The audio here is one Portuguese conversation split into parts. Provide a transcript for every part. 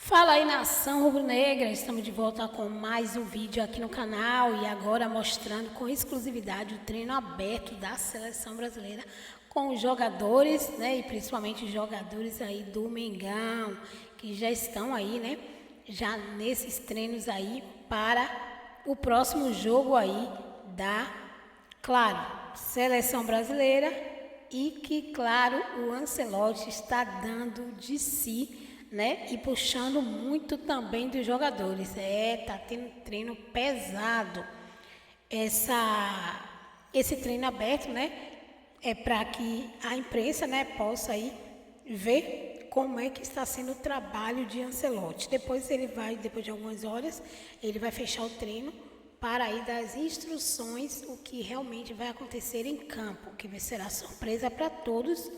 Fala aí, nação rubro-negra, estamos de volta com mais um vídeo aqui no canal e agora mostrando com exclusividade o treino aberto da seleção brasileira com os jogadores, né, e principalmente os jogadores aí do Mengão, que já estão aí, né, já nesses treinos aí para o próximo jogo aí da, claro, seleção brasileira e que, claro, o Ancelotti está dando de si, né? E puxando muito também dos jogadores. Tá tendo treino pesado. Esse treino aberto, né? É para que a imprensa, né, possa aí ver como é que está sendo o trabalho de Ancelotti. Depois depois de algumas horas, ele vai fechar o treino para aí dar as instruções, o que realmente vai acontecer em campo, que será surpresa para todos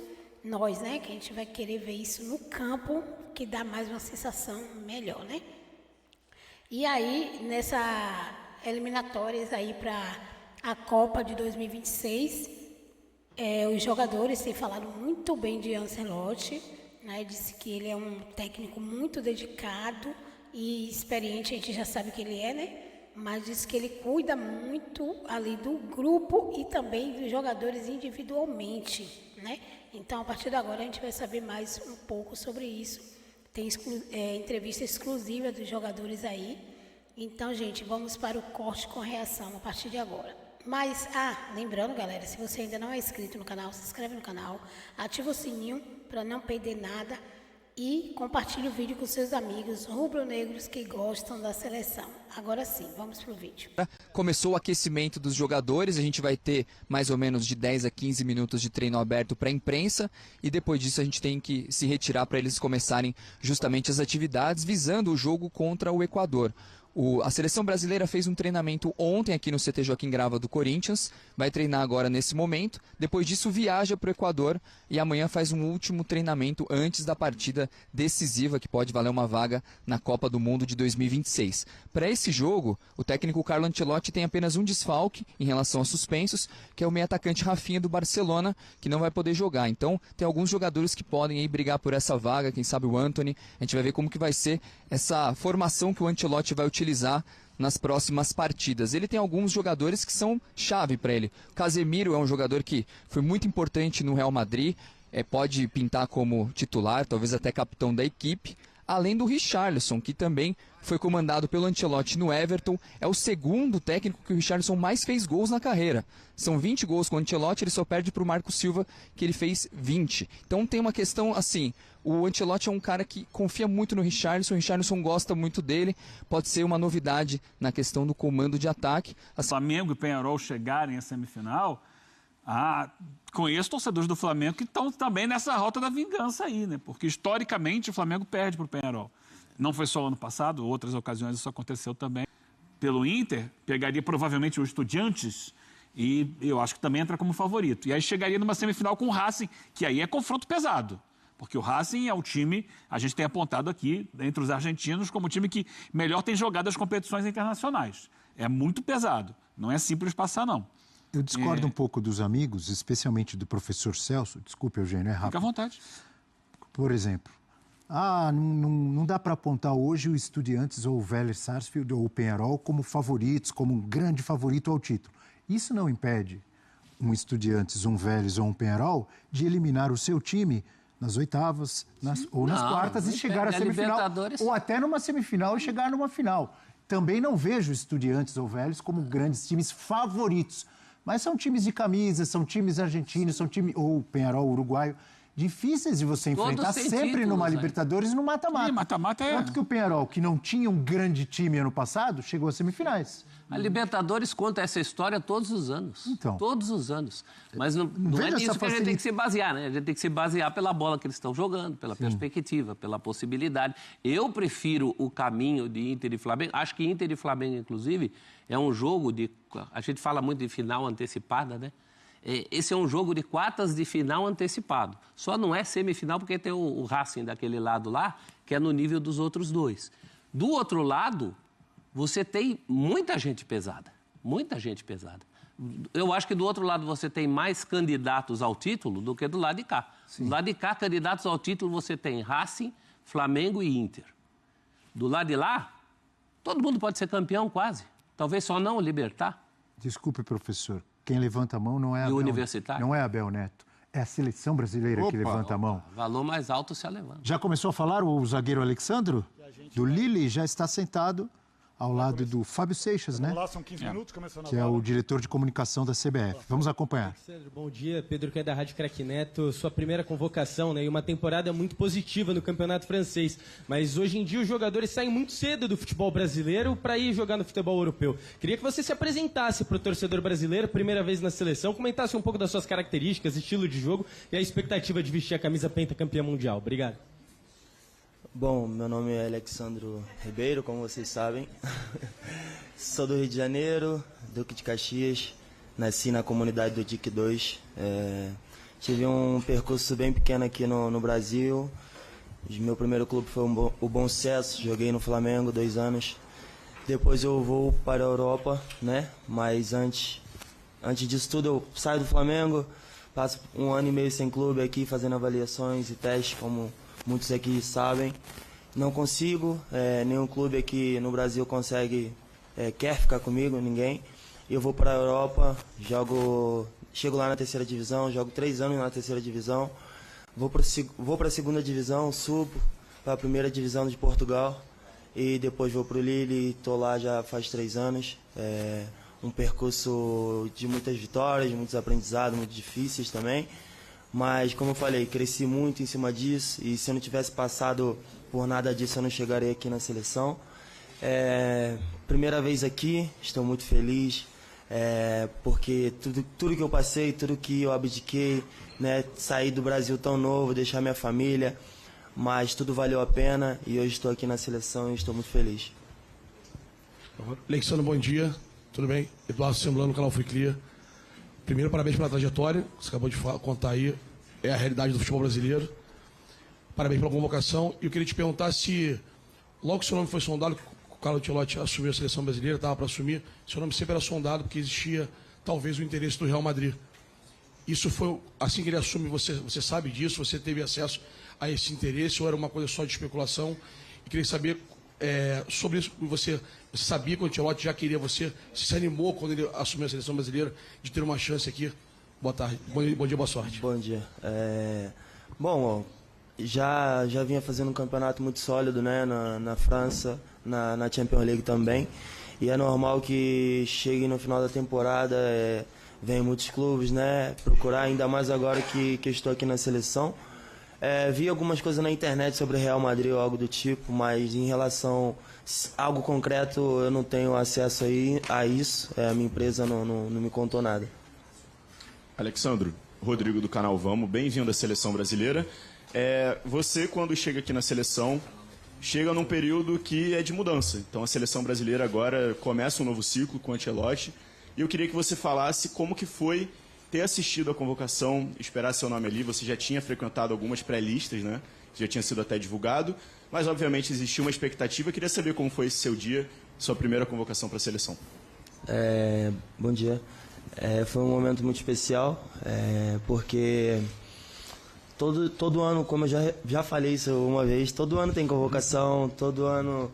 nós, né, que a gente vai querer ver isso no campo, que dá mais uma sensação melhor, né? E aí, nessa eliminatórias aí para a Copa de 2026, os jogadores têm falado muito bem de Ancelotti, né? Disse que ele é um técnico muito dedicado e experiente, a gente já sabe que ele é, né? Mas diz que ele cuida muito ali do grupo e também dos jogadores individualmente, né? Então, a partir de agora, a gente vai saber mais um pouco sobre isso. Tem entrevista exclusiva dos jogadores aí. Então, gente, vamos para o corte com reação a partir de agora. Mas, lembrando, galera, se você ainda não é inscrito no canal, se inscreve no canal, ativa o sininho para não perder nada e compartilhe o vídeo com seus amigos rubro-negros que gostam da seleção. Agora sim, vamos pro vídeo. Começou o aquecimento dos jogadores, a gente vai ter mais ou menos de 10 a 15 minutos de treino aberto para a imprensa e depois disso a gente tem que se retirar para eles começarem justamente as atividades visando o jogo contra o Equador. A seleção brasileira fez um treinamento ontem aqui no CT Joaquim Grava do Corinthians, vai treinar agora nesse momento, depois disso viaja para o Equador e amanhã faz um último treinamento antes da partida decisiva que pode valer uma vaga na Copa do Mundo de 2026. Para esse jogo, o técnico Carlo Ancelotti tem apenas um desfalque em relação aos suspensos, que é o meio-atacante Rafinha do Barcelona, que não vai poder jogar. Então tem alguns jogadores que podem aí brigar por essa vaga, quem sabe o Antony, a gente vai ver como que vai ser essa formação que o Ancelotti vai utilizar nas próximas partidas. Ele tem alguns jogadores que são chave para ele. O Casemiro é um jogador que foi muito importante no Real Madrid, pode pintar como titular, talvez até capitão da equipe. Além do Richarlison, que também foi comandado pelo Ancelotti no Everton, é o segundo técnico que o Richarlison mais fez gols na carreira. São 20 gols com o Ancelotti, ele só perde para o Marco Silva, que ele fez 20. Então tem uma questão assim, o Ancelotti é um cara que confia muito no Richarlison, o Richarlison gosta muito dele, pode ser uma novidade na questão do comando de ataque. Flamengo e Peñarol chegarem à semifinal, conheço torcedores do Flamengo que estão também nessa rota da vingança aí, né? Porque historicamente o Flamengo perde para o Peñarol. Não foi só ano passado, outras ocasiões isso aconteceu também. Pelo Inter, pegaria provavelmente o Estudiantes e eu acho que também entra como favorito. E aí chegaria numa semifinal com o Racing, que aí é confronto pesado. Porque o Racing é o time, a gente tem apontado aqui, entre os argentinos, como o time que melhor tem jogado as competições internacionais. É muito pesado, não é simples passar não. Eu discordo um pouco dos amigos, especialmente do professor Celso. Desculpe, Eugênio, é rápido. Fica à vontade. Por exemplo, não dá para apontar hoje o Estudiantes ou o Vélez Sarsfield ou o Peñarol como favoritos, como um grande favorito ao título. Isso não impede um Estudiantes, um Vélez ou um Peñarol de eliminar o seu time nas oitavas ou nas quartas e chegar à semifinal. Ou até numa semifinal e chegar numa final. Também não vejo Estudiantes ou Vélez como grandes times favoritos. Mas são times de camisa, são times argentinos, são times, ou Peñarol uruguaio, difíceis de você enfrentar sempre numa Libertadores e no mata-mata. Mata-mata Tanto que o Peñarol, que não tinha um grande time ano passado, chegou às semifinais. A Libertadores conta essa história todos os anos. Então. Todos os anos. Mas não é nisso que a gente tem que se basear, né? A gente tem que se basear pela bola que eles estão jogando, pela perspectiva, pela possibilidade. Eu prefiro o caminho de Inter e Flamengo. Acho que Inter e Flamengo, inclusive, é um jogo de... A gente fala muito de final antecipada, né? Esse é um jogo de quartas de final antecipado. Só não é semifinal porque tem o Racing daquele lado lá, que é no nível dos outros dois. Do outro lado, você tem muita gente pesada. Muita gente pesada. Eu acho que do outro lado você tem mais candidatos ao título do que do lado de cá. Sim. Do lado de cá, candidatos ao título, você tem Racing, Flamengo e Inter. Do lado de lá, todo mundo pode ser campeão quase. Talvez só não o Libertad. Desculpe, professor. Quem levanta a mão não é Universitário? Não é Abel Neto. É a seleção brasileira que levanta a mão. Valor mais alto se levanta. Já começou a falar o zagueiro Alexandro? Do Lille, já está sentado ao lado do Fábio Seixas, né? Vamos lá, são 15 minutos, começando a que é o diretor de comunicação da CBF. Vamos acompanhar. Alexandre, bom dia. Pedro, que é da Rádio Craque Neto. Sua primeira convocação, né? E uma temporada muito positiva no campeonato francês. Mas hoje em dia os jogadores saem muito cedo do futebol brasileiro para ir jogar no futebol europeu. Queria que você se apresentasse para o torcedor brasileiro, primeira vez na seleção, comentasse um pouco das suas características, estilo de jogo e a expectativa de vestir a camisa pentacampeã mundial. Obrigado. Bom, meu nome é Alexandro Ribeiro, como vocês sabem. Sou do Rio de Janeiro, Duque de Caxias. Nasci na comunidade do DIC 2. Tive um percurso bem pequeno aqui no Brasil. Meu primeiro clube foi o Bom Sucesso. Joguei no Flamengo 2 anos. Depois eu vou para a Europa, né? Mas antes disso tudo eu saio do Flamengo. Passo 1 ano e meio sem clube aqui, fazendo avaliações e testes, como muitos aqui sabem. Não consigo, nenhum clube aqui no Brasil quer ficar comigo, ninguém. Eu vou para a Europa, chego lá na 3ª divisão, jogo 3 anos na 3ª divisão, vou para a 2ª divisão, subo para a 1ª divisão de Portugal e depois vou para o Lille e estou lá já faz 3 anos. Um percurso de muitas vitórias, muitos aprendizados, muito difíceis também. Mas, como eu falei, cresci muito em cima disso e se eu não tivesse passado por nada disso, eu não chegaria aqui na seleção. Primeira vez aqui, estou muito feliz, porque tudo que eu passei, tudo que eu abdiquei, né, sair do Brasil tão novo, deixar minha família, mas tudo valeu a pena e hoje estou aqui na seleção e estou muito feliz. Alexandre, bom dia, tudo bem? Eduardo Semblano, canal Free Clear. Primeiro, parabéns pela trajetória, você acabou de contar aí, é a realidade do futebol brasileiro. Parabéns pela convocação. E eu queria te perguntar se, logo que seu nome foi sondado, o Carlo Ancelotti assumiu a seleção brasileira, estava para assumir, seu nome sempre era sondado porque existia, talvez, o interesse do Real Madrid. Isso foi, assim que ele assume, você sabe disso, você teve acesso a esse interesse, ou era uma coisa só de especulação? E queria saber sobre isso, você sabia que o Ancelotti já queria você, se animou quando ele assumiu a seleção brasileira de ter uma chance aqui? Boa tarde, bom dia, boa sorte. Bom dia. Bom, já vinha fazendo um campeonato muito sólido, né, na França, na Champions League também, e é normal que chegue no final da temporada, vem muitos clubes, né, procurar, ainda mais agora que estou aqui na seleção. Vi algumas coisas na internet sobre Real Madrid ou algo do tipo, mas em relação a algo concreto eu não tenho acesso a isso. A minha empresa não me contou nada. Alexandro, Rodrigo do canal Vamos, bem-vindo à seleção brasileira. Você, quando chega aqui na seleção, chega num período que é de mudança. Então a seleção brasileira agora começa um novo ciclo com o Ancelotti. E eu queria que você falasse como que foi ter assistido a convocação, esperar seu nome ali. Você já tinha frequentado algumas pré-listas, né? Já tinha sido até divulgado, mas obviamente existia uma expectativa. Eu queria saber como foi esse seu dia, sua primeira convocação para a seleção. Bom dia. Foi um momento muito especial, porque todo ano, como eu já falei isso uma vez, todo ano tem convocação, todo ano,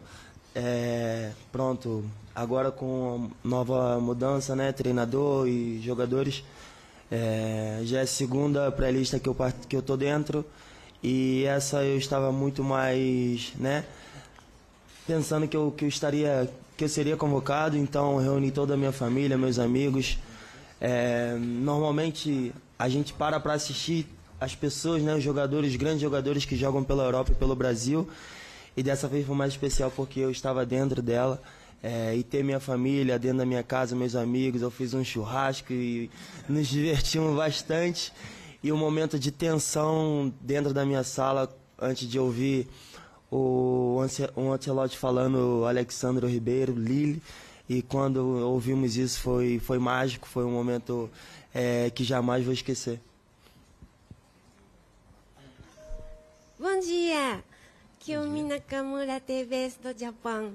pronto, agora com nova mudança, né, treinador e jogadores, já é a segunda pré-lista que eu tô dentro, e essa eu estava muito mais, né, pensando que eu seria convocado, então reuni toda a minha família, meus amigos. Normalmente a gente para assistir as pessoas, né, os jogadores, grandes jogadores que jogam pela Europa e pelo Brasil, e dessa vez foi mais especial porque eu estava dentro dela, e ter minha família dentro da minha casa, meus amigos. Eu fiz um churrasco e nos divertimos bastante, e um momento de tensão dentro da minha sala antes de ouvir o Ancelotti falando Alexandro Ribeiro, Lille. E quando ouvimos isso foi mágico, foi um momento que jamais vou esquecer. Bom dia! Kiyomi Nakamura, TBS do Japão.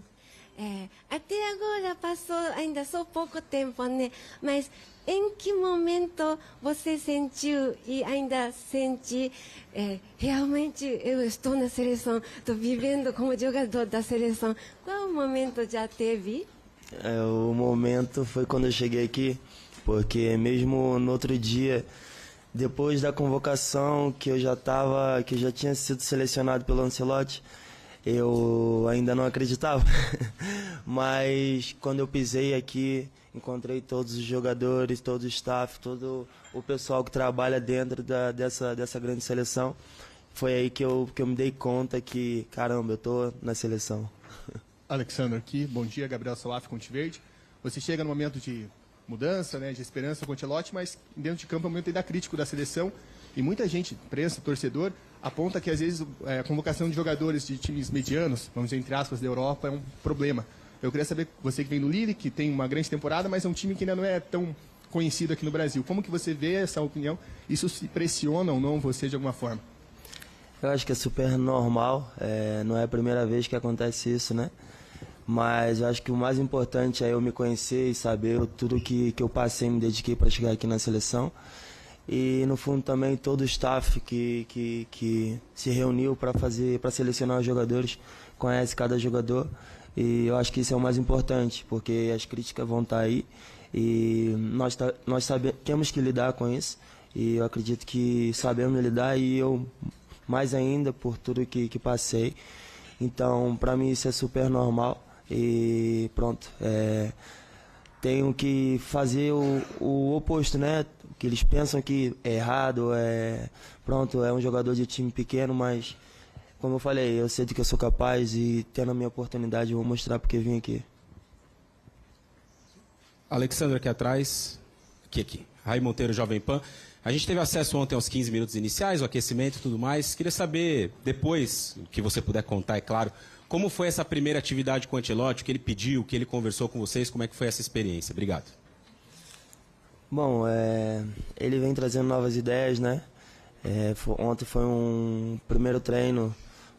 até agora passou ainda só pouco tempo, né? Mas em que momento você sentiu e ainda sente realmente eu estou na seleção, estou vivendo como jogador da seleção? Qual momento já teve? O momento foi quando eu cheguei aqui, porque mesmo no outro dia, depois da convocação que eu já tinha sido selecionado pelo Ancelotti, eu ainda não acreditava. Mas quando eu pisei aqui, encontrei todos os jogadores, todo o staff, todo o pessoal que trabalha dentro dessa grande seleção. Foi aí que eu me dei conta que, caramba, eu tô na seleção. Alexandre aqui, bom dia, Gabriel Salaf, Conte Verde. Você chega no momento de mudança, né, de esperança com o Ancelotti, mas dentro de campo é um momento ainda crítico da seleção. E muita gente, imprensa, torcedor, aponta que às vezes a convocação de jogadores de times medianos, vamos dizer, entre aspas, da Europa, é um problema. Eu queria saber, você que vem do Lille, que tem uma grande temporada, mas é um time que ainda não é tão conhecido aqui no Brasil. Como que você vê essa opinião? Isso se pressiona ou não você de alguma forma? Eu acho que é super normal, não é a primeira vez que acontece isso, né? Mas eu acho que o mais importante é eu me conhecer e saber tudo que eu passei e me dediquei para chegar aqui na seleção. E no fundo também todo o staff que se reuniu para selecionar os jogadores, conhece cada jogador. E eu acho que isso é o mais importante, porque as críticas vão estar aí e nós temos que lidar com isso. E eu acredito que sabemos lidar e eu mais ainda por tudo que passei. Então, para mim isso é super normal e pronto. Tenho que fazer o oposto, né? Que eles pensam que é errado, pronto, é um jogador de time pequeno, mas como eu falei, eu sei do que eu sou capaz e tendo a minha oportunidade eu vou mostrar porque vim aqui. Alexandre aqui atrás, aqui. Raí Monteiro, Jovem Pan. A gente teve acesso ontem aos 15 minutos iniciais, o aquecimento e tudo mais. Queria saber, depois, o que você puder contar, é claro, como foi essa primeira atividade com o Ancelotti, o que ele pediu, o que ele conversou com vocês, como é que foi essa experiência? Obrigado. Bom, ele vem trazendo novas ideias, né? Ontem foi um primeiro treino,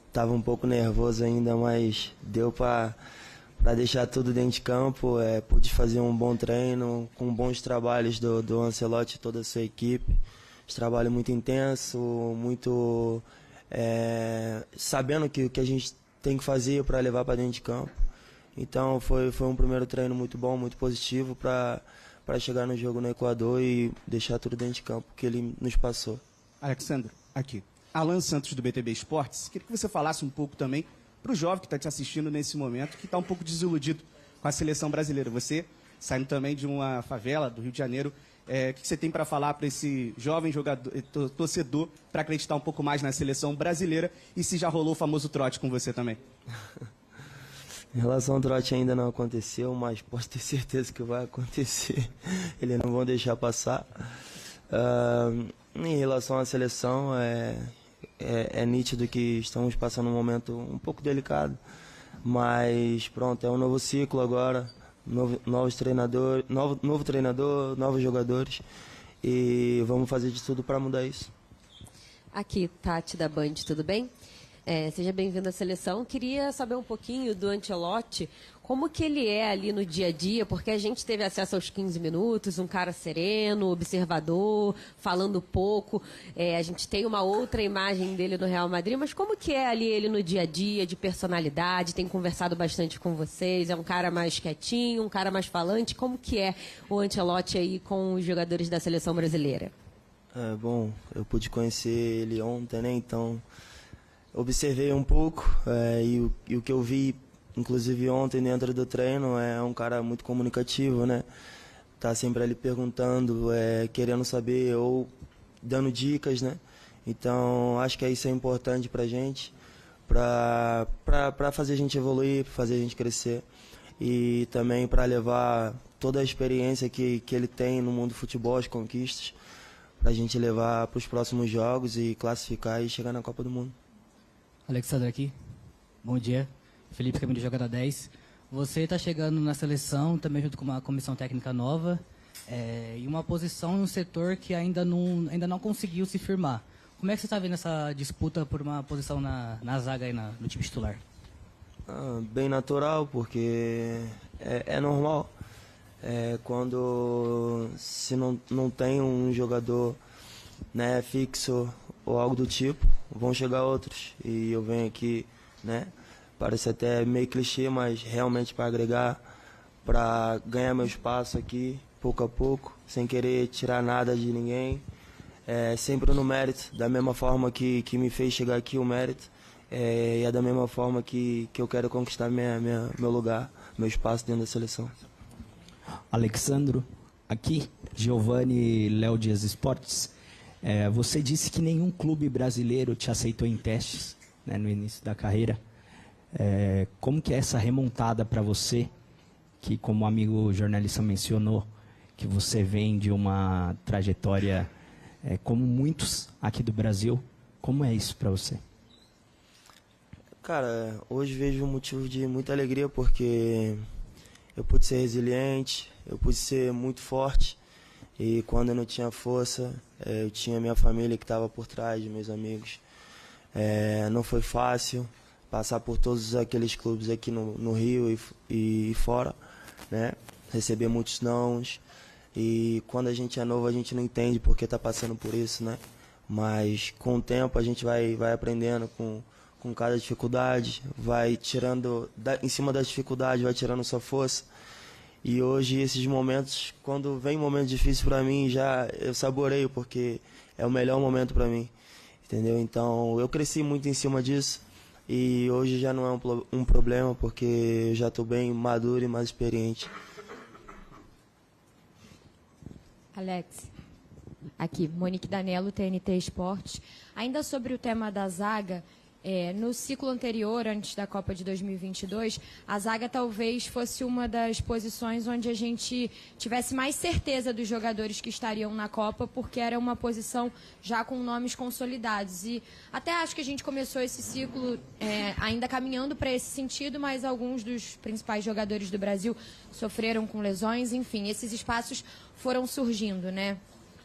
estava um pouco nervoso ainda, mas deu para deixar tudo dentro de campo. Pude fazer um bom treino, com bons trabalhos do Ancelotti e toda a sua equipe. Trabalho muito intenso, muito sabendo o que a gente tem que fazer para levar para dentro de campo. Então foi um primeiro treino muito bom, muito positivo para chegar no jogo no Equador e deixar tudo dentro de campo que ele nos passou. Alexandre, aqui. Alan Santos do BTB Esportes. Queria que você falasse um pouco também para o jovem que está te assistindo nesse momento, que está um pouco desiludido com a seleção brasileira. Você, saindo também de uma favela do Rio de Janeiro, o que você tem para falar para esse jovem jogador, torcedor, para acreditar um pouco mais na seleção brasileira e se já rolou o famoso trote com você também? Em relação ao trote ainda não aconteceu, mas posso ter certeza que vai acontecer. Eles não vão deixar passar. Em relação à seleção, é nítido que estamos passando um momento um pouco delicado, mas pronto, é um novo ciclo agora, novo treinador, novos jogadores e vamos fazer de tudo para mudar isso. Aqui, Tati da Band, tudo bem? Seja bem-vindo à seleção. Queria saber um pouquinho do Ancelotti, como que ele é ali no dia a dia, porque a gente teve acesso aos 15 minutos, um cara sereno, observador, falando pouco. A gente tem uma outra imagem dele no Real Madrid, mas como que é ali ele no dia a dia, de personalidade? Tem conversado bastante com vocês, é um cara mais quietinho, um cara mais falante. Como que é o Ancelotti aí com os jogadores da seleção brasileira? Bom, eu pude conhecer ele ontem, né? Então observei um pouco e o que eu vi, inclusive ontem dentro do treino, é um cara muito comunicativo, né? Tá sempre ali perguntando, querendo saber ou dando dicas, né? Então acho que isso é importante pra gente, pra fazer a gente evoluir, pra fazer a gente crescer e também para levar toda a experiência que ele tem no mundo do futebol, as conquistas, pra gente levar para os próximos jogos e classificar e chegar na Copa do Mundo. Alexandre aqui, bom dia. Felipe Camilo, jogada 10. Você está chegando na seleção, também junto com uma comissão técnica nova, e uma posição em um setor que ainda não conseguiu se firmar. Como é que você está vendo essa disputa por uma posição na zaga aí no time titular? Bem natural, porque é normal. Quando se não tem um jogador, né, fixo ou algo do tipo, vão chegar outros. E eu venho aqui, né, parece até meio clichê, mas realmente para agregar, para ganhar meu espaço aqui, pouco a pouco, sem querer tirar nada de ninguém. Sempre no mérito, da mesma forma que me fez chegar aqui o mérito, e é da mesma forma que eu quero conquistar meu lugar, meu espaço dentro da seleção. Alexandro, aqui, Giovanni Léo Dias Esportes. Você disse que nenhum clube brasileiro te aceitou em testes, né, no início da carreira. Como que é essa remontada para você, que como o amigo jornalista mencionou, que você vem de uma trajetória como muitos aqui do Brasil? Como é isso para você? Cara, hoje vejo um motivo de muita alegria, porque eu pude ser resiliente, eu pude ser muito forte, e quando eu não tinha força, eu tinha minha família que estava por trás, meus amigos. Não foi fácil passar por todos aqueles clubes aqui no Rio e fora, né? Receber muitos nãos, e quando a gente é novo a gente não entende porque está passando por isso, né? Mas com o tempo a gente vai aprendendo com cada dificuldade, vai tirando, em cima da dificuldade, vai tirando sua força. E hoje, esses momentos, quando vem momentos difíceis para mim, eu saboreio, porque é o melhor momento para mim, entendeu? Então, eu cresci muito em cima disso, e hoje já não é um problema, porque eu já estou bem maduro e mais experiente. Alex, aqui, Monique Danello, TNT Esportes. Ainda sobre o tema da zaga, no ciclo anterior, antes da Copa de 2022, a zaga talvez fosse uma das posições onde a gente tivesse mais certeza dos jogadores que estariam na Copa, porque era uma posição já com nomes consolidados. E até acho que a gente começou esse ciclo ainda caminhando para esse sentido, mas alguns dos principais jogadores do Brasil sofreram com lesões. Enfim, esses espaços foram surgindo, né?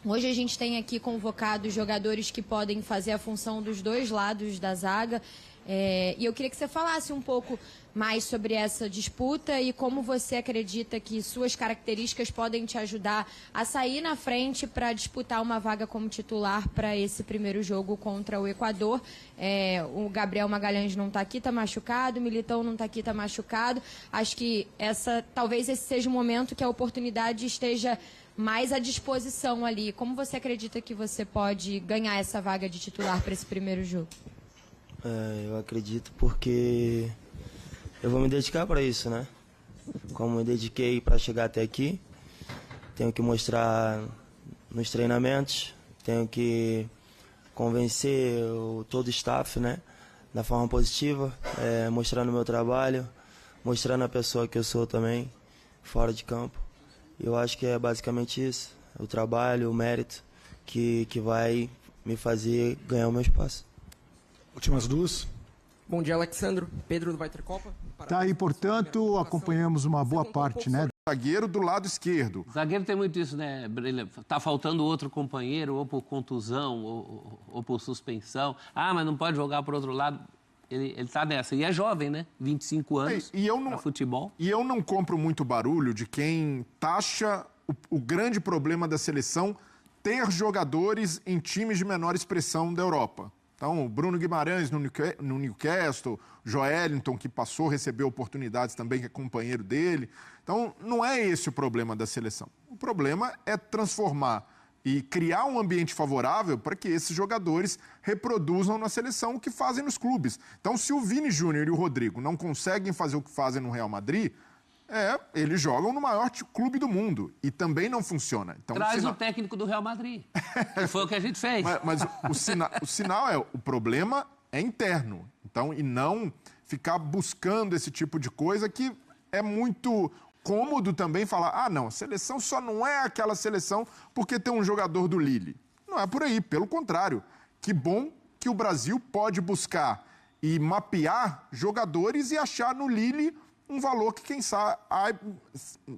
Hoje a gente tem aqui convocados jogadores que podem fazer a função dos dois lados da zaga. E eu queria que você falasse um pouco mais sobre essa disputa e como você acredita que suas características podem te ajudar a sair na frente para disputar uma vaga como titular para esse primeiro jogo contra o Equador. O Gabriel Magalhães não está aqui, está machucado, o Militão não está aqui, está machucado. Acho que talvez esse seja o momento que a oportunidade esteja mais à disposição ali. Como você acredita que você pode ganhar essa vaga de titular para esse primeiro jogo? Eu acredito porque eu vou me dedicar para isso, né? Como me dediquei para chegar até aqui, tenho que mostrar nos treinamentos, tenho que convencer todo o staff, né? Da forma positiva, mostrando o meu trabalho, mostrando a pessoa que eu sou também, fora de campo. Eu acho que é basicamente isso, o trabalho, o mérito que vai me fazer ganhar o meu espaço. Últimas duas. Bom dia, Alexandro. Pedro do Vai Ter Copa. Tá aí, portanto, acompanhamos uma boa parte, né? Zagueiro do lado esquerdo. Zagueiro tem muito isso, né? Tá faltando outro companheiro, ou por contusão, ou por suspensão. Mas não pode jogar por outro lado. Ele tá nessa. E é jovem, né? 25 anos para futebol. E eu não compro muito barulho de quem taxa o grande problema da seleção ter jogadores em times de menor expressão da Europa. Então, o Bruno Guimarães no Newcastle, Joelinton, que recebeu oportunidades também, que é companheiro dele. Então, não é esse o problema da seleção. O problema é transformar e criar um ambiente favorável para que esses jogadores reproduzam na seleção o que fazem nos clubes. Então, se o Vini Júnior e o Rodrigo não conseguem fazer o que fazem no O Madrid, eles jogam no maior clube do mundo e também não funciona. Então, traz o técnico do Real Madrid. Foi o que a gente fez. Mas o sinal o problema é interno. Então, e não ficar buscando esse tipo de coisa que é muito cômodo também falar, não, a seleção só não é aquela seleção porque tem um jogador do Lille. Não é por aí, pelo contrário. Que bom que o Brasil pode buscar e mapear jogadores e achar no Lille um valor que, quem sabe,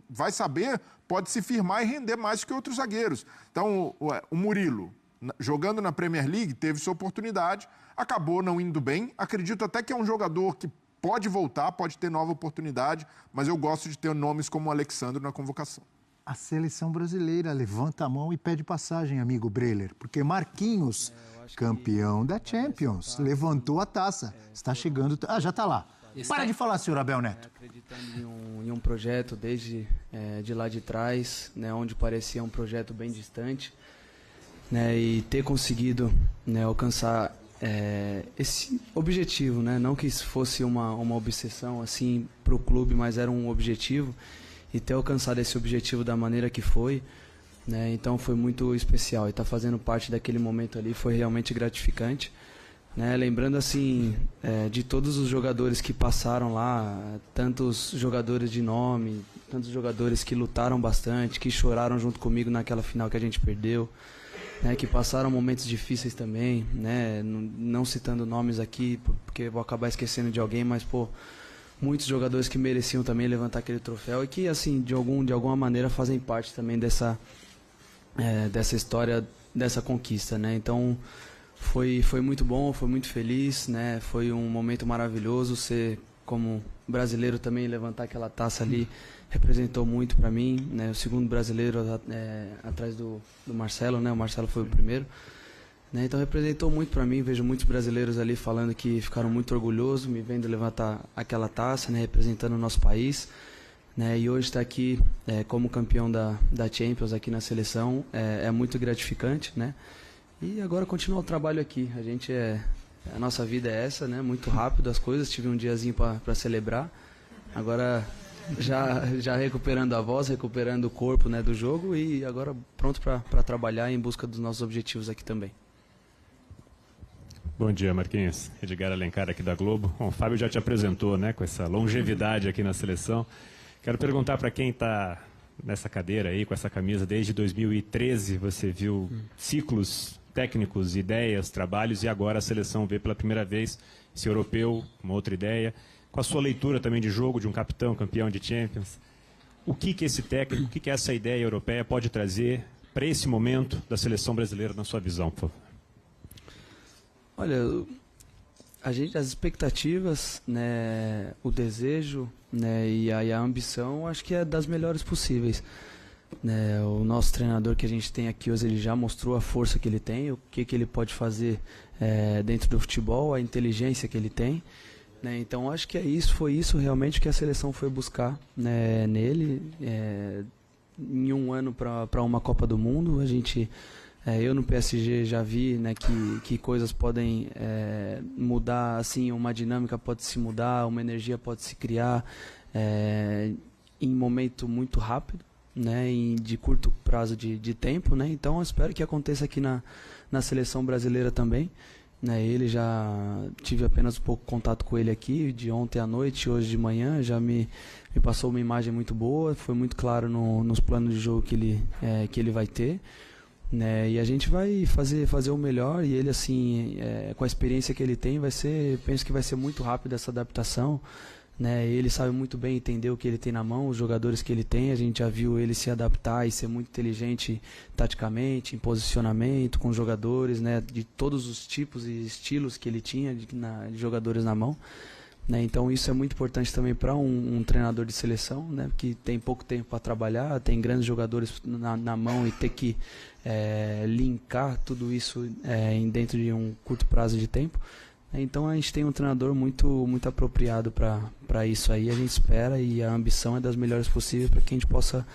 vai saber, pode se firmar e render mais que outros zagueiros. Então, o Murilo, jogando na Premier League, teve sua oportunidade, acabou não indo bem. Acredito até que é um jogador que pode voltar, pode ter nova oportunidade, mas eu gosto de ter nomes como o Alexandro na convocação. A seleção brasileira levanta a mão e pede passagem, amigo Breler, porque Marquinhos, campeão da Champions, levantou a taça. Está chegando... já está lá. Para de falar, senhor Abel Neto. Acreditando em um projeto desde de lá de trás, né, onde parecia um projeto bem distante, né, e ter conseguido, né, alcançar esse objetivo, né, não que isso fosse uma obsessão assim para o clube, mas era um objetivo, e ter alcançado esse objetivo da maneira que foi, né, então foi muito especial, e estar fazendo parte daquele momento ali foi realmente gratificante. Né, lembrando assim, de todos os jogadores que passaram lá, tantos jogadores de nome, tantos jogadores que lutaram bastante, que choraram junto comigo naquela final que a gente perdeu, né, que passaram momentos difíceis também, né, não citando nomes aqui, porque vou acabar esquecendo de alguém, mas muitos jogadores que mereciam também levantar aquele troféu e que assim, de alguma maneira fazem parte também dessa história, dessa conquista, né, então... Foi muito bom, foi muito feliz, né? Foi um momento maravilhoso. Ser como brasileiro também, levantar aquela taça ali, representou muito para mim, né? O segundo brasileiro atrás do Marcelo, né? O Marcelo foi o primeiro, né? Então representou muito para mim. Vejo muitos brasileiros ali falando que ficaram muito orgulhosos, me vendo levantar aquela taça, né? Representando o nosso país, né? E hoje estar aqui como campeão da Champions aqui na seleção é muito gratificante, né? E agora continuar o trabalho aqui. A nossa vida é essa, né? Muito rápido as coisas. Tive um diazinho para celebrar. Agora já recuperando a voz, recuperando o corpo, né, do jogo e agora pronto para trabalhar em busca dos nossos objetivos aqui também. Bom dia, Marquinhos. Edgar Alencar aqui da Globo. Bom, o Fábio já te apresentou, né, com essa longevidade aqui na seleção. Quero perguntar para quem está nessa cadeira aí, com essa camisa, desde 2013, você viu ciclos técnicos, ideias, trabalhos, e agora a seleção vê pela primeira vez esse europeu, uma outra ideia. Com a sua leitura também de jogo, de um capitão, campeão de Champions, o que esse técnico, o que essa ideia europeia pode trazer para esse momento da seleção brasileira, na sua visão, por favor? Olha, as expectativas, né, o desejo, né, e a ambição, acho que é das melhores possíveis. Né, o nosso treinador que a gente tem aqui hoje, ele já mostrou a força que ele tem, o que ele pode fazer dentro do futebol, a inteligência que ele tem, né, então acho que foi isso realmente que a seleção foi buscar, né, nele, em um ano para uma Copa do Mundo. Eu no PSG já vi, né, que coisas podem mudar, assim, uma dinâmica pode se mudar, uma energia pode se criar em um momento muito rápido, né, de curto prazo de tempo, né, então eu espero que aconteça aqui na seleção brasileira também, né, ele já tive apenas um pouco contato com ele aqui, de ontem à noite, hoje de manhã, já me passou uma imagem muito boa, foi muito claro nos planos de jogo que ele vai ter, né, e a gente vai fazer o melhor, e ele assim, com a experiência que ele tem, penso que vai ser muito rápido essa adaptação, né, ele sabe muito bem entender o que ele tem na mão, os jogadores que ele tem, a gente já viu ele se adaptar e ser muito inteligente taticamente, em posicionamento, com jogadores, né, de todos os tipos e estilos que ele tinha de jogadores na mão, né, então isso é muito importante também para um treinador de seleção, né, que tem pouco tempo para trabalhar, tem grandes jogadores na mão e ter que linkar tudo isso dentro de um curto prazo de tempo. Então a gente tem um treinador muito apropriado para isso aí, a gente espera, e a ambição é das melhores possíveis para que a gente possa,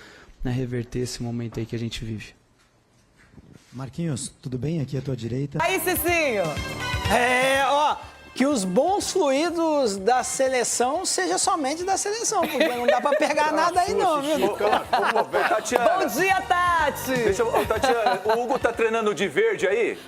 né, reverter esse momento aí que a gente vive. Marquinhos, tudo bem? Aqui à tua direita. Aí, Cicinho! Que os bons fluidos da seleção seja somente da seleção, porque não dá pra pegar nada aí não, viu? Tatiana. Bom dia, Tati! Tatiana, o Hugo tá treinando de verde aí?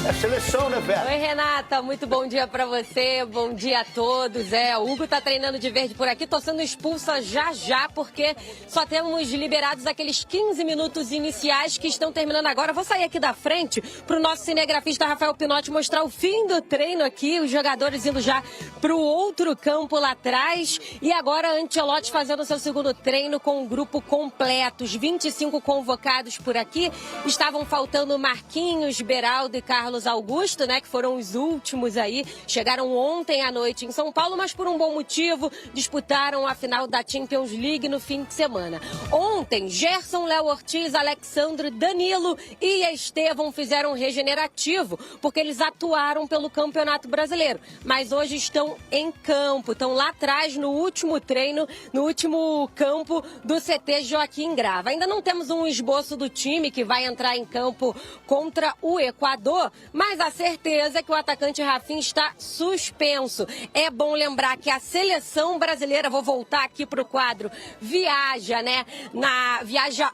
É seleção, né, velho? Oi, Renata, muito bom dia pra você, bom dia a todos. O Hugo tá treinando de verde por aqui, tô sendo expulsa já, porque só temos liberados aqueles 15 minutos iniciais que estão terminando agora. Vou sair aqui da frente pro nosso cinegrafista Rafael Pinotti mostrar o fim do treino aqui, os jogadores indo já pro outro campo lá atrás. E agora Ancelotti fazendo o seu segundo treino com o grupo completo. Os 25 convocados por aqui. Estavam faltando Marquinhos, Beraldo e Carlos Augusto, né, que foram os últimos aí, chegaram ontem à noite em São Paulo, mas por um bom motivo, disputaram a final da Champions League no fim de semana. Ontem, Gerson, Léo Ortiz, Alexandre, Danilo e Estevão fizeram um regenerativo, porque eles atuaram pelo Campeonato Brasileiro. Mas hoje estão em campo, estão lá atrás no último treino, no último campo do CT Joaquim Grava. Ainda não temos um esboço do time que vai entrar em campo contra o Equador, mas a certeza é que o atacante Rafinha está suspenso. É bom lembrar que a seleção brasileira, vou voltar aqui para o quadro, viaja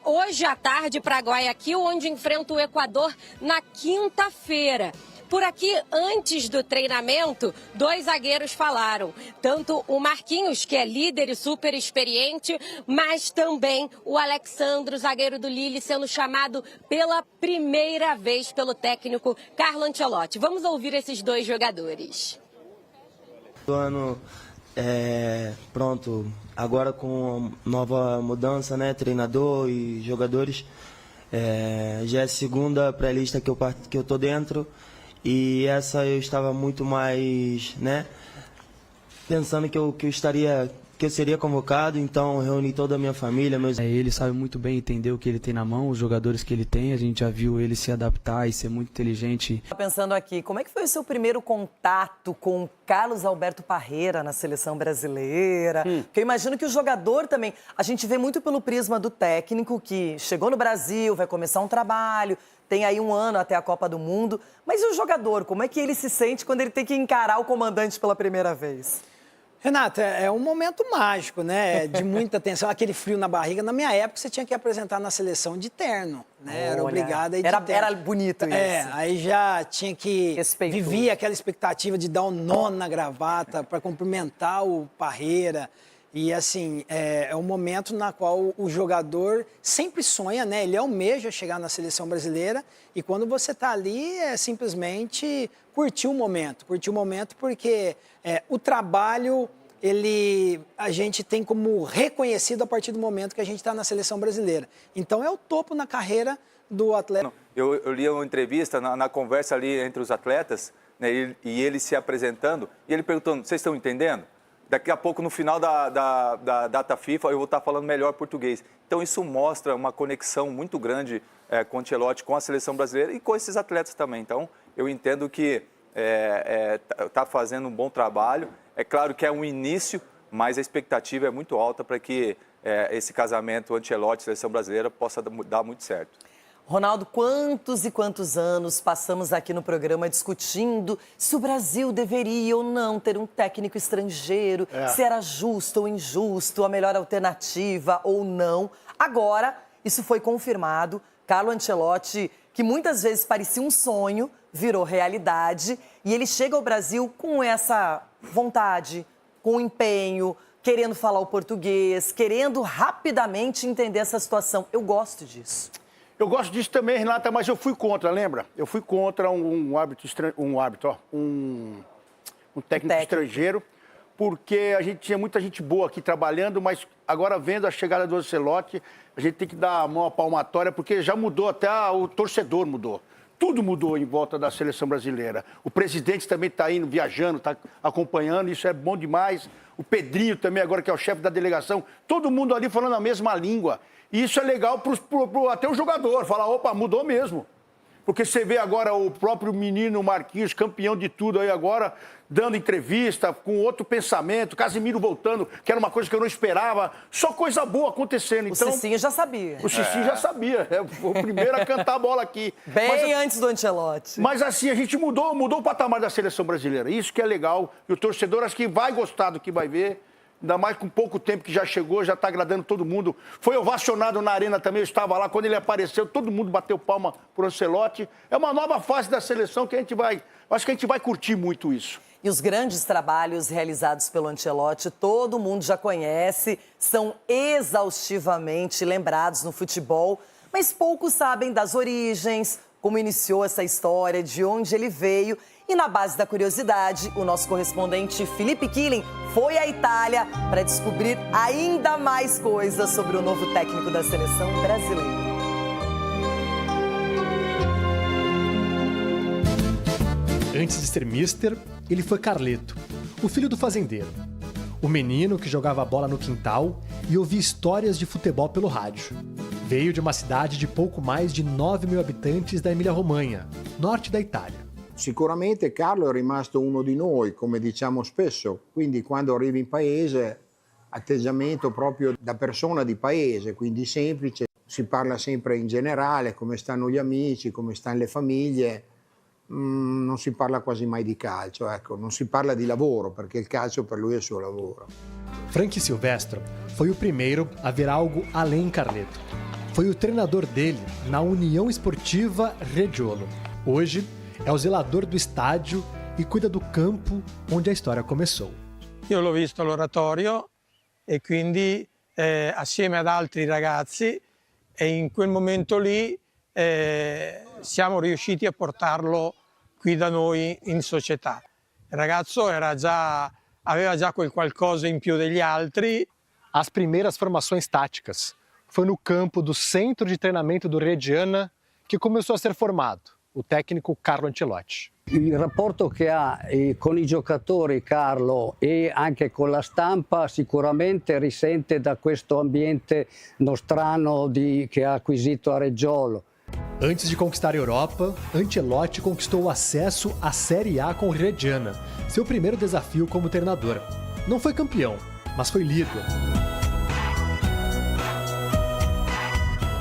hoje à tarde para Guayaquil, onde enfrenta o Equador na quinta-feira. Por aqui, antes do treinamento, 2 zagueiros falaram. Tanto o Marquinhos, que é líder e super experiente, mas também o Alexandre, zagueiro do Lille, sendo chamado pela primeira vez pelo técnico Carlo Ancelotti. Vamos ouvir esses 2 jogadores. Pronto, agora com nova mudança, né, treinador e jogadores, já é a segunda pré-lista que eu tô dentro. E essa eu estava muito mais, né, pensando que eu seria convocado, então reuni toda a minha família. Ele sabe muito bem entender o que ele tem na mão, os jogadores que ele tem, a gente já viu ele se adaptar e ser muito inteligente. Pensando aqui, como é que foi o seu primeiro contato com o Carlos Alberto Parreira na seleção brasileira? Porque eu imagino que o jogador também, a gente vê muito pelo prisma do técnico que chegou no Brasil, vai começar um trabalho, tem aí 1 ano até a Copa do Mundo, mas e o jogador, como é que ele se sente quando ele tem que encarar o comandante pela primeira vez? Renata, é um momento mágico, né? De muita tensão, aquele frio na barriga. Na minha época, você tinha que apresentar na seleção de terno, né? Era obrigado a ir de terno. Era bonito isso. Aí já tinha que... Vivia aquela expectativa de dar um nó na gravata para cumprimentar o Parreira. E, assim, é um momento na qual o jogador sempre sonha, né? Ele almeja chegar na seleção brasileira e quando você está ali, é simplesmente curtir o momento. Curtir o momento porque o trabalho, a gente tem como reconhecido a partir do momento que a gente está na seleção brasileira. Então, é o topo na carreira do atleta. Eu li uma entrevista na conversa ali entre os atletas, né, e ele se apresentando, e ele perguntando, vocês estão entendendo? Daqui a pouco, no final da data FIFA, eu vou estar falando melhor português. Então, isso mostra uma conexão muito grande com o Ancelotti, com a seleção brasileira e com esses atletas também. Então, eu entendo que está fazendo um bom trabalho. É claro que é um início, mas a expectativa é muito alta para que esse casamento Ancelotti-seleção brasileira possa dar muito certo. Ronaldo, quantos e quantos anos passamos aqui no programa discutindo se o Brasil deveria ou não ter um técnico estrangeiro, se era justo ou injusto, a melhor alternativa ou não. Agora, isso foi confirmado. Carlo Ancelotti, que muitas vezes parecia um sonho, virou realidade. E ele chega ao Brasil com essa vontade, com empenho, querendo falar o português, querendo rapidamente entender essa situação. Eu gosto disso. Eu gosto disso também, Renata, mas eu fui contra, lembra? Eu fui contra um técnico estrangeiro, porque a gente tinha muita gente boa aqui trabalhando, mas agora vendo a chegada do Ancelotti, a gente tem que dar a mão à palmatória, porque já mudou, até o torcedor mudou. Tudo mudou em volta da seleção brasileira. O presidente também está indo, viajando, está acompanhando, isso é bom demais. O Pedrinho também, agora que é o chefe da delegação, todo mundo ali falando a mesma língua. E isso é legal até o jogador, falar, opa, mudou mesmo. Porque você vê agora o próprio menino Marquinhos, campeão de tudo aí agora, dando entrevista, com outro pensamento, Casemiro voltando, que era uma coisa que eu não esperava, só coisa boa acontecendo. Então, o Cicinho já sabia. O Cicinho já sabia, foi o primeiro a cantar a bola aqui. Bem antes do Ancelotti. Mas assim, a gente mudou o patamar da seleção brasileira, isso que é legal, e o torcedor acho que vai gostar do que vai ver. Ainda mais com pouco tempo que já chegou, já está agradando todo mundo. Foi ovacionado na arena também, eu estava lá. Quando ele apareceu, todo mundo bateu palma por Ancelotti. É uma nova fase da seleção que acho que a gente vai curtir muito isso. E os grandes trabalhos realizados pelo Ancelotti, todo mundo já conhece, são exaustivamente lembrados no futebol, mas poucos sabem das origens, como iniciou essa história, de onde ele veio. E na base da curiosidade, o nosso correspondente Felipe Killing foi à Itália para descobrir ainda mais coisas sobre o novo técnico da seleção brasileira. Antes de ser mister, ele foi Carleto, o filho do fazendeiro. O menino que jogava bola no quintal e ouvia histórias de futebol pelo rádio. Veio de uma cidade de pouco mais de 9 mil habitantes da Emilia-Romanha, norte da Itália. Sicuramente Carlo è rimasto uno di noi, come diciamo spesso, quindi quando arrivi in paese, atteggiamento proprio da persona di paese, quindi semplice, si parla sempre in generale, come stanno gli amici, come stanno le famiglie, non si parla quasi mai di calcio, ecco, non si parla di lavoro, perché il calcio per lui è il suo lavoro. Frank Silvestro foi o primeiro a ver algo além Carleto. Foi o treinador dele na União Esportiva Reggiolo. Hoje é o zelador do estádio e cuida do campo onde a história começou. Io l'ho visto all'oratorio e quindi assieme ad altri ragazzi e in quel momento lì siamo riusciti a portarlo qui da noi in società. Il ragazzo aveva già quel qualcosa in più degli altri. As primeiras formações táticas. Foi no campo do centro de treinamento do Reggiana que começou a ser formado o técnico Carlo Ancelotti. Il rapporto che ha con i giocatori Carlo e anche con la stampa sicuramente risente da questo ambiente nostrano che ha acquisito a Reggiolo. Antes de conquistar a Europa, Ancelotti conquistou o acesso à Série A com o Reggiana, seu primeiro desafio como treinador. Não foi campeão, mas foi líder.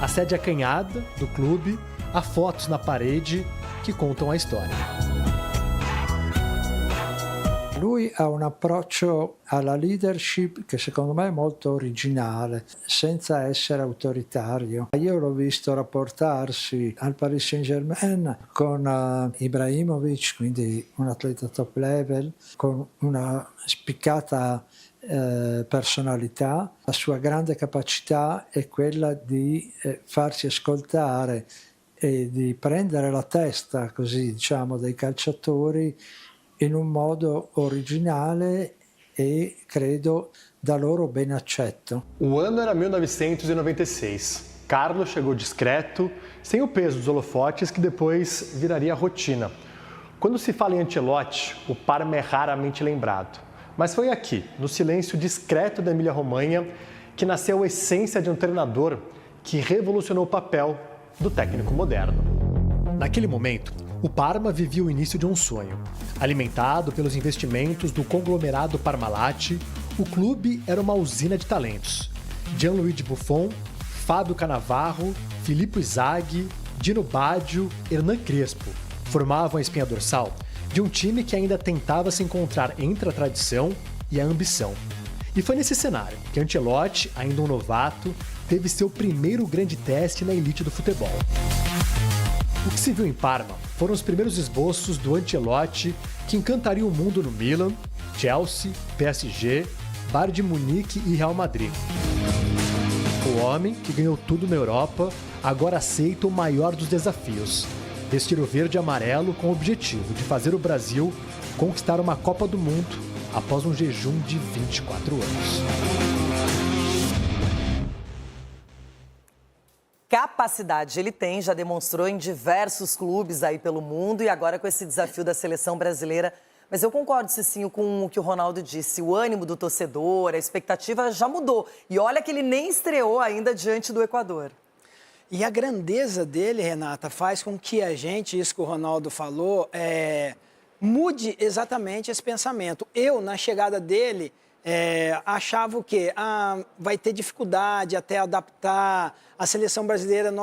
A sede acanhada do clube, há fotos na parede que contam a história. Lui ha un approccio alla leadership che secondo me è molto originale, senza essere autoritario. Io l'ho visto rapportarsi al Paris Saint-Germain con Ibrahimovic, quindi un atleta top level, con una spiccata personalità. La sua grande capacità è quella di farsi ascoltare e di prendere la testa, così diciamo, dei calciatori in un modo originale e credo da loro ben accetto. O ano era 1996. Carlo chegou discreto, sem o peso dos holofotes que depois viraria rotina. Quando se fala em Ancelotti, o Parma é raramente lembrado. Mas foi aqui, no silêncio discreto da Emilia-Romanha, que nasceu a essência de um treinador que revolucionou o papel do técnico moderno. Naquele momento, o Parma vivia o início de um sonho. Alimentado pelos investimentos do conglomerado Parmalat, o clube era uma usina de talentos. Gianluigi Buffon, Fábio Cannavaro, Filippo Inzaghi, Dino Baggio, Hernan Crespo formavam a espinha dorsal de um time que ainda tentava se encontrar entre a tradição e a ambição. E foi nesse cenário que Ancelotti, ainda um novato, teve seu primeiro grande teste na elite do futebol. O que se viu em Parma foram os primeiros esboços do Ancelotti que encantaria o mundo no Milan, Chelsea, PSG, Bayern de Munique e Real Madrid. O homem que ganhou tudo na Europa agora aceita o maior dos desafios: vestir o verde e amarelo com o objetivo de fazer o Brasil conquistar uma Copa do Mundo após um jejum de 24 anos. Capacidade ele tem, já demonstrou em diversos clubes aí pelo mundo e agora com esse desafio da seleção brasileira. Mas eu concordo, Cicinho, com o que o Ronaldo disse. O ânimo do torcedor, a expectativa já mudou. E olha que ele nem estreou ainda diante do Equador. E a grandeza dele, Renata, faz com que a gente, isso que o Ronaldo falou, mude exatamente esse pensamento. Eu, na chegada dele, achava o quê? Vai ter dificuldade até adaptar. A seleção brasileira,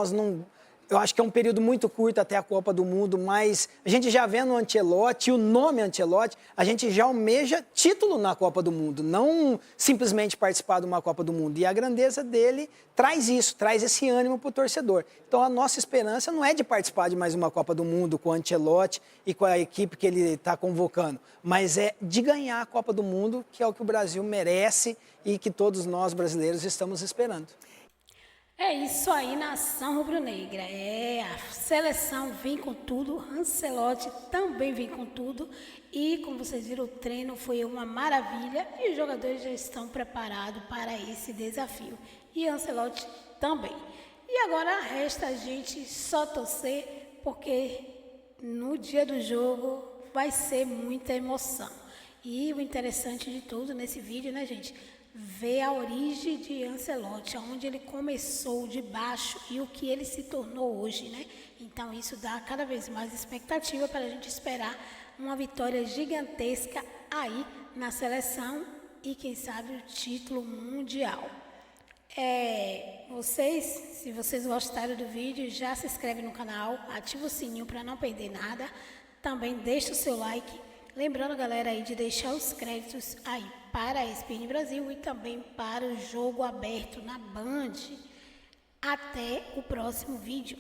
eu acho que é um período muito curto até a Copa do Mundo, mas a gente já vendo o Ancelotti, o nome Ancelotti, a gente já almeja título na Copa do Mundo, não simplesmente participar de uma Copa do Mundo. E a grandeza dele traz isso, traz esse ânimo para o torcedor. Então a nossa esperança não é de participar de mais uma Copa do Mundo com o Ancelotti e com a equipe que ele está convocando, mas é de ganhar a Copa do Mundo, que é o que o Brasil merece e que todos nós brasileiros estamos esperando. É isso aí, nação rubro-negra. A seleção vem com tudo, Ancelotti também vem com tudo. E, como vocês viram, o treino foi uma maravilha e os jogadores já estão preparados para esse desafio. E Ancelotti também. E agora resta a gente só torcer, porque no dia do jogo vai ser muita emoção. E o interessante de tudo nesse vídeo, né, gente, ver a origem de Ancelotti, onde ele começou de baixo e o que ele se tornou hoje, né? Então isso dá cada vez mais expectativa para a gente esperar uma vitória gigantesca aí na seleção e quem sabe o título mundial. Se vocês gostaram do vídeo, já se inscreve no canal, ativa o sininho para não perder nada, também deixa o seu like, lembrando galera aí de deixar os créditos aí para a ESPN Brasil e também para o Jogo Aberto na Band. Até o próximo vídeo.